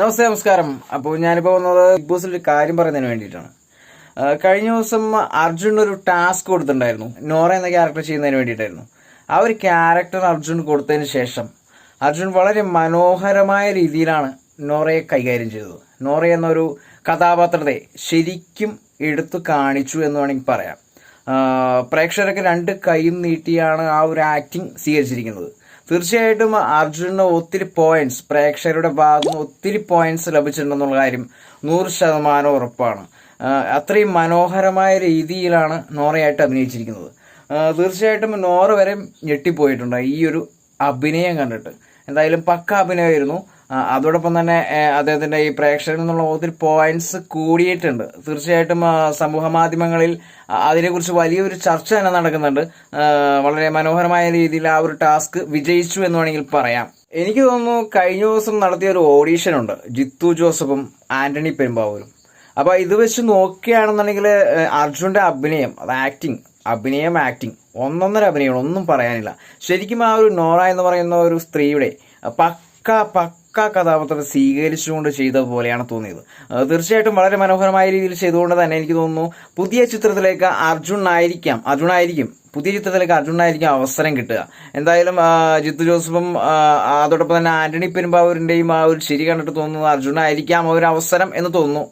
നമസ്കാരം. അപ്പോൾ ഞാനിപ്പോൾ വന്നത് ബിഗ് ബോസിൽ ഒരു കാര്യം പറയുന്നതിന് വേണ്ടിയിട്ടാണ്. കഴിഞ്ഞ ദിവസം അർജുൻ ഒരു ടാസ്ക് കൊടുത്തിട്ടുണ്ടായിരുന്നു. നോറ എന്ന ക്യാരക്ടർ ചെയ്യുന്നതിന് വേണ്ടിയിട്ടായിരുന്നു. ആ ഒരു ക്യാരക്ടർ അർജുൻ കൊടുത്തതിന് ശേഷം അർജുൻ വളരെ മനോഹരമായ രീതിയിലാണ് നോറയെ കൈകാര്യം ചെയ്തത്. നോറ എന്നൊരു കഥാപാത്രത്തെ ശരിക്കും എടുത്തു കാണിച്ചു എന്ന് വേണമെങ്കിൽ പറയാം. പ്രേക്ഷകരൊക്കെ രണ്ട് കൈയും നീട്ടിയാണ് ആ ഒരു ആക്ടിങ് സ്വീകരിച്ചിരിക്കുന്നത്. തീർച്ചയായിട്ടും അർജുനന് ഒത്തിരി പോയിന്റ്സ് പ്രേക്ഷകരുടെ ഭാഗത്ത് നിന്ന് ഒത്തിരി പോയിന്റ്സ് ലഭിച്ചിട്ടുണ്ടെന്നുള്ള കാര്യം 100% ഉറപ്പാണ്. അത്രയും മനോഹരമായ രീതിയിലാണ് നോറയായിട്ട് അഭിനയിച്ചിരിക്കുന്നത്. തീർച്ചയായിട്ടും നോറ വരെ ഞെട്ടിപ്പോയിട്ടുണ്ട് ഈ ഒരു അഭിനയം കണ്ടിട്ട്. എന്തായാലും പക്ക അഭിനയമായിരുന്നു. അതോടൊപ്പം തന്നെ അദ്ദേഹത്തിന്റെ ഈ പ്രേക്ഷകരിൽ നിന്നുള്ള ഒത്തിരി പോയിന്റ്സ് കൂടിയിട്ടുണ്ട്. തീർച്ചയായിട്ടും സമൂഹ മാധ്യമങ്ങളിൽ അതിനെക്കുറിച്ച് വലിയൊരു ചർച്ച തന്നെ നടക്കുന്നുണ്ട്. വളരെ മനോഹരമായ രീതിയിൽ ആ ഒരു ടാസ്ക് വിജയിച്ചു എന്ന് വേണമെങ്കിൽ പറയാം. എനിക്ക് തോന്നുന്നു കഴിഞ്ഞ ദിവസം നടത്തിയ ഒരു ഓഡീഷൻ ഉണ്ട്, ജിത്തു ജോസഫും ആന്റണി പെരുമ്പാവൂരും. അപ്പൊ ഇത് വെച്ച് നോക്കുകയാണെന്നുണ്ടെങ്കിൽ അർജുന്റെ അഭിനയം, അത് ആക്ടിങ് ഒന്നൊന്നര അഭിനയമാണ്, ഒന്നും പറയാനില്ല. ശരിക്കും ആ ഒരു നോറ എന്ന് പറയുന്ന ഒരു സ്ത്രീയുടെ പക്ക കഥാപാത്രത്തെ സ്വീകരിച്ചുകൊണ്ട് ചെയ്ത പോലെയാണ് തോന്നിയത്. തീർച്ചയായിട്ടും വളരെ മനോഹരമായ രീതിയിൽ ചെയ്തുകൊണ്ട് തന്നെ എനിക്ക് തോന്നുന്നു പുതിയ ചിത്രത്തിലേക്ക് അർജുനായിരിക്കും പുതിയ ചിത്രത്തിലേക്ക് അർജുനായിരിക്കും അവസരം കിട്ടുക. എന്തായാലും ജിത്തു ജോസഫും അതോടൊപ്പം തന്നെ ആന്റണി പെരുമ്പാവൂരിന്റെയും ആ ഒരു ചിരി കണ്ടിട്ട് തോന്നുന്നു അർജുനായിരിക്കാം ഒരു അവസരം എന്ന് തോന്നുന്നു.